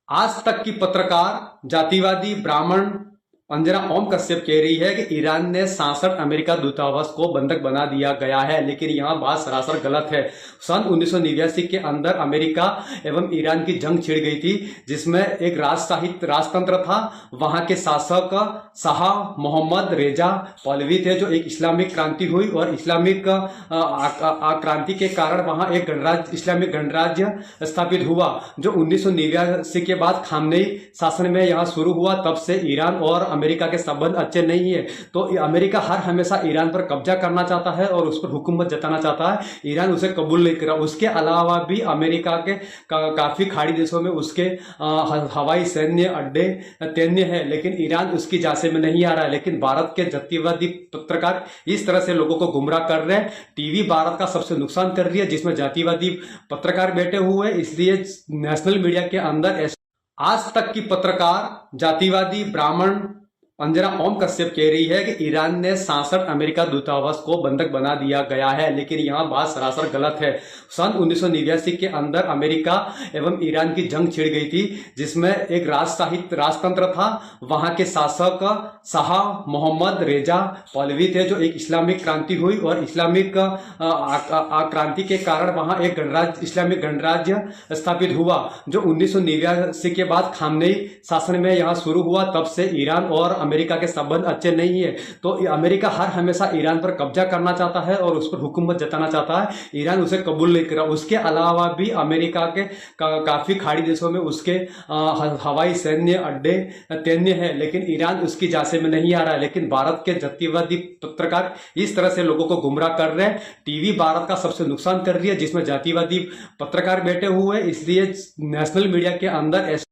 आज तक की पत्रकार जातिवादी ब्राह्मण अंजना ओम कश्यप कह रही है कि ईरान ने 66 अमेरिका दूतावास को बंधक बना दिया गया है, लेकिन यह बात सरासर गलत है। सन 1989 के अंदर अमेरिका एवं ईरान की जंग छिड़ गई थी, जिसमें एक राजतंत्र था। वहां के शासक शाह मोहम्मद रेजा पहलवी थे, जो एक इस्लामिक क्रांति हुई और इस्लामिक क्रांति के कारण वहां एक इस्लामिक गणराज्य स्थापित हुआ, जो 1989 के बाद खामनेई शासन में यहाँ शुरू हुआ। तब से ईरान और अमेरिका के संबंध अच्छे नहीं है। तो अमेरिका हर हमेशा ईरान पर कब्जा करना चाहता है और उस पर हुकूमत जताना चाहता है। ईरान उसे कबूल नहीं कर रहा। उसके अलावा भी अमेरिका के काफी खाड़ी देशों में उसके हवाई सैन्य अड्डे तैन्य है, लेकिन ईरान उसकी जांच में नहीं आ रहा है। लेकिन भारत के जातिवादी पत्रकार इस तरह से लोगों को गुमराह कर रहे हैं। टीवी भारत का सबसे नुकसान कर रही है, जिसमें जातिवादी पत्रकार बैठे हुए हैं। इसलिए नेशनल मीडिया के अंदर आज तक की पत्रकार जातिवादी ब्राह्मण अंजना ओम कश्यप कह रही है कि ईरान ने 66 अमेरिका दूतावास को बंधक बना दिया गया है, लेकिन यह बात सरासर गलत है। सन 1989 के अंदर अमेरिका एवं ईरान की जंग छिड़ गई थी, जिसमें एक राजतंत्र था। वहां के शासक शाह मोहम्मद रेजा पहलवी थे, जो एक इस्लामिक क्रांति हुई और इस्लामिक क्रांति के कारण वहां एक इस्लामिक गणराज्य स्थापित हुआ, जो 1989 के बाद खामनेई शासन में यहाँ शुरू हुआ। तब से ईरान और अमेरिका के संबंध अच्छे नहीं है। तो अमेरिका हर हमेशा ईरान पर कब्जा करना चाहता है और उस पर हुकूमत जताना चाहता है। ईरान उसे कबूल नहीं कर रहा। उसके अलावा भी अमेरिका के काफी खाड़ी देशों में उसके हवाई सैन्य अड्डे तैन्य है, लेकिन ईरान उसकी जांच में नहीं आ रहा है। लेकिन भारत के जातिवादी पत्रकार इस तरह से लोगों को गुमराह कर रहे हैं। टीवी भारत का सबसे नुकसान कर रही है, जिसमें जातिवादी पत्रकार बैठे हुए हैं। इसलिए नेशनल मीडिया के अंदर